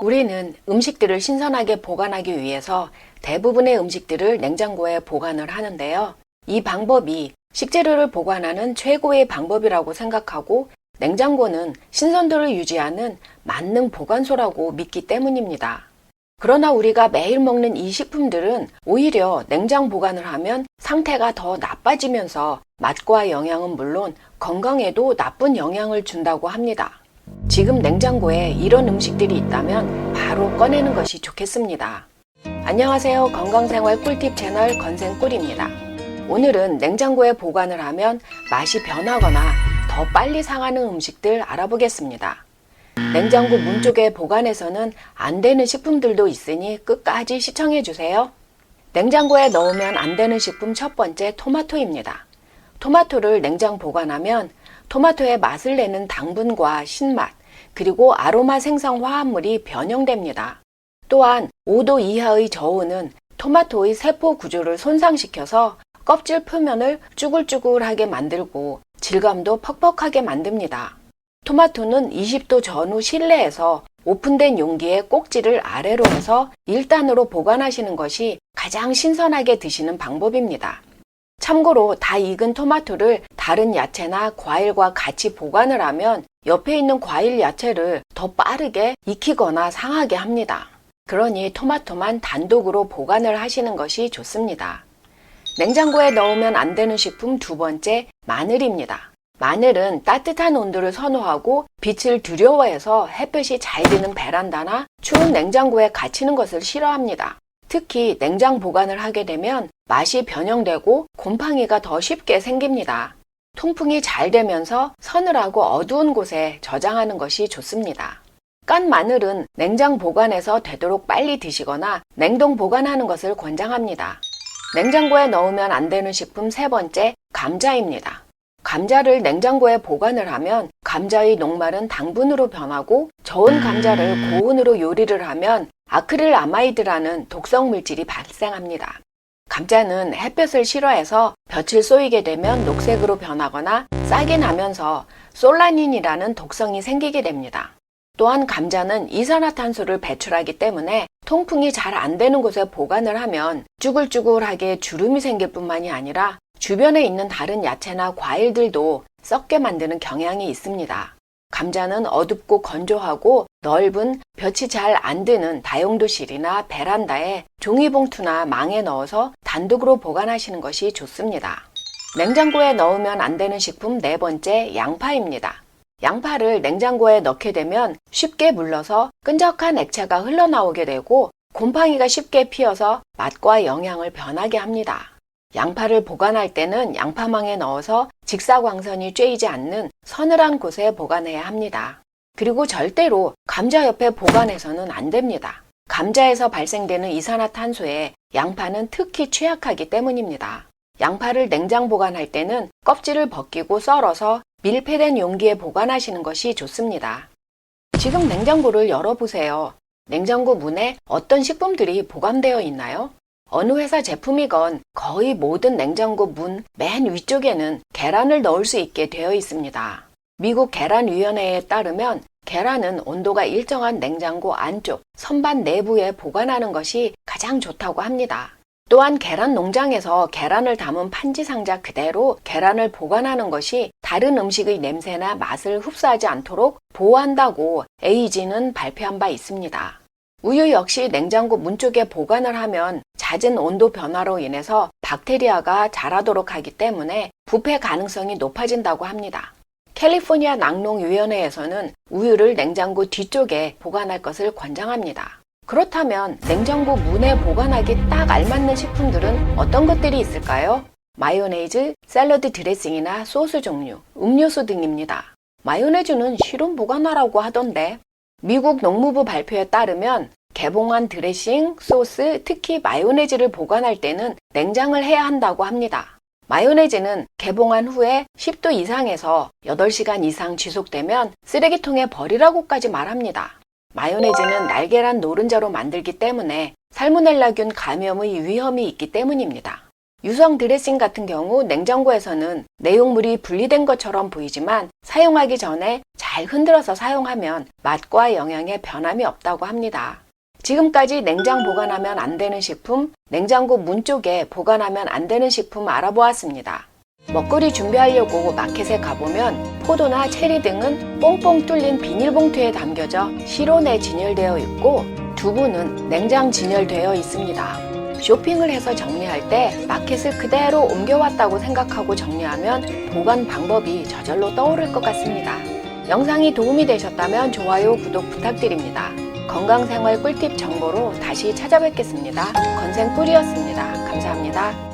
우리는 음식들을 신선하게 보관하기 위해서 대부분의 음식들을 냉장고에 보관을 하는데요. 이 방법이 식재료를 보관하는 최고의 방법이라고 생각하고 냉장고는 신선도를 유지하는 만능 보관소라고 믿기 때문입니다. 그러나 우리가 매일 먹는 이 식품들은 오히려 냉장 보관을 하면 상태가 더 나빠지면서 맛과 영양은 물론 건강에도 나쁜 영향을 준다고 합니다. 지금 냉장고에 이런 음식들이 있다면 바로 꺼내는 것이 좋겠습니다. 안녕하세요. 건강생활 꿀팁 채널 건생꿀입니다. 오늘은 냉장고에 보관을 하면 맛이 변하거나 더 빨리 상하는 음식들 알아보겠습니다. 냉장고 문 쪽에 보관해서는 안 되는 식품들도 있으니 끝까지 시청해 주세요. 냉장고에 넣으면 안 되는 식품 첫 번째 토마토입니다. 토마토를 냉장 보관하면 토마토의 맛을 내는 당분과 신맛, 그리고 아로마 생성 화합물이 변형됩니다. 또한 5도 이하의 저온은 토마토의 세포 구조를 손상시켜서 껍질 표면을 쭈글쭈글하게 만들고 질감도 퍽퍽하게 만듭니다. 토마토는 20도 전후 실내에서 오픈된 용기에 꼭지를 아래로 해서 1단으로 보관하시는 것이 가장 신선하게 드시는 방법입니다. 참고로 다 익은 토마토를 다른 야채나 과일과 같이 보관을 하면 옆에 있는 과일 야채를 더 빠르게 익히거나 상하게 합니다. 그러니 토마토만 단독으로 보관을 하시는 것이 좋습니다. 냉장고에 넣으면 안 되는 식품 두 번째, 마늘입니다. 마늘은 따뜻한 온도를 선호하고 빛을 두려워해서 햇볕이 잘 드는 베란다나 추운 냉장고에 갇히는 것을 싫어합니다. 특히 냉장 보관을 하게 되면 맛이 변형되고 곰팡이가 더 쉽게 생깁니다. 통풍이 잘 되면서 서늘하고 어두운 곳에 저장하는 것이 좋습니다. 깐 마늘은 냉장 보관해서 되도록 빨리 드시거나 냉동 보관하는 것을 권장합니다. 냉장고에 넣으면 안 되는 식품 세 번째, 감자입니다. 감자를 냉장고에 보관을 하면 감자의 녹말은 당분으로 변하고 저온 감자를 고온으로 요리를 하면 아크릴아마이드라는 독성 물질이 발생합니다. 감자는 햇볕을 싫어해서 볕을 쏘이게 되면 녹색으로 변하거나 싹이 나면서 솔라닌이라는 독성이 생기게 됩니다. 또한 감자는 이산화탄소를 배출하기 때문에 통풍이 잘 안 되는 곳에 보관을 하면 쭈글쭈글하게 주름이 생길 뿐만이 아니라 주변에 있는 다른 야채나 과일들도 썩게 만드는 경향이 있습니다. 감자는 어둡고 건조하고 넓은 볕이 잘 안 드는 다용도실이나 베란다에 종이봉투나 망에 넣어서 단독으로 보관하시는 것이 좋습니다. 냉장고에 넣으면 안 되는 식품 네 번째, 양파입니다. 양파를 냉장고에 넣게 되면 쉽게 물러서 끈적한 액체가 흘러나오게 되고 곰팡이가 쉽게 피어서 맛과 영양을 변하게 합니다. 양파를 보관할 때는 양파망에 넣어서 직사광선이 쬐이지 않는 서늘한 곳에 보관해야 합니다. 그리고 절대로 감자 옆에 보관해서는 안 됩니다. 감자에서 발생되는 이산화탄소에 양파는 특히 취약하기 때문입니다. 양파를 냉장 보관할 때는 껍질을 벗기고 썰어서 밀폐된 용기에 보관하시는 것이 좋습니다. 지금 냉장고를 열어보세요. 냉장고 문에 어떤 식품들이 보관되어 있나요? 어느 회사 제품이건 거의 모든 냉장고 문 맨 위쪽에는 계란을 넣을 수 있게 되어 있습니다. 미국 계란위원회에 따르면 계란은 온도가 일정한 냉장고 안쪽 선반 내부에 보관하는 것이 가장 좋다고 합니다. 또한 계란 농장에서 계란을 담은 판지 상자 그대로 계란을 보관하는 것이 다른 음식의 냄새나 맛을 흡수하지 않도록 보호한다고 에이지는 발표한 바 있습니다. 우유 역시 냉장고 문 쪽에 보관을 하면 잦은 온도 변화로 인해서 박테리아가 자라도록 하기 때문에 부패 가능성이 높아진다고 합니다. 캘리포니아 낙농위원회에서는 우유를 냉장고 뒤쪽에 보관할 것을 권장합니다. 그렇다면 냉장고 문에 보관하기 딱 알맞는 식품들은 어떤 것들이 있을까요? 마요네즈, 샐러드 드레싱이나 소스 종류, 음료수 등입니다. 마요네즈는 실온 보관하라고 하던데 미국 농무부 발표에 따르면 개봉한 드레싱, 소스, 특히 마요네즈를 보관할 때는 냉장을 해야 한다고 합니다. 마요네즈는 개봉한 후에 10도 이상에서 8시간 이상 지속되면 쓰레기통에 버리라고까지 말합니다. 마요네즈는 날계란 노른자로 만들기 때문에 살모넬라균 감염의 위험이 있기 때문입니다. 유성 드레싱 같은 경우 냉장고에서는 내용물이 분리된 것처럼 보이지만 사용하기 전에 잘 흔들어서 사용하면 맛과 영양에 변함이 없다고 합니다. 지금까지 냉장 보관하면 안 되는 식품, 냉장고 문 쪽에 보관하면 안 되는 식품 알아보았습니다. 먹거리 준비하려고 마켓에 가보면 포도나 체리 등은 뽕뽕 뚫린 비닐봉투에 담겨져 실온에 진열되어 있고 두부는 냉장 진열되어 있습니다. 쇼핑을 해서 정리할 때 마켓을 그대로 옮겨왔다고 생각하고 정리하면 보관 방법이 저절로 떠오를 것 같습니다. 영상이 도움이 되셨다면 좋아요, 구독 부탁드립니다. 건강생활 꿀팁 정보로 다시 찾아뵙겠습니다. 건생꿀이었습니다. 감사합니다.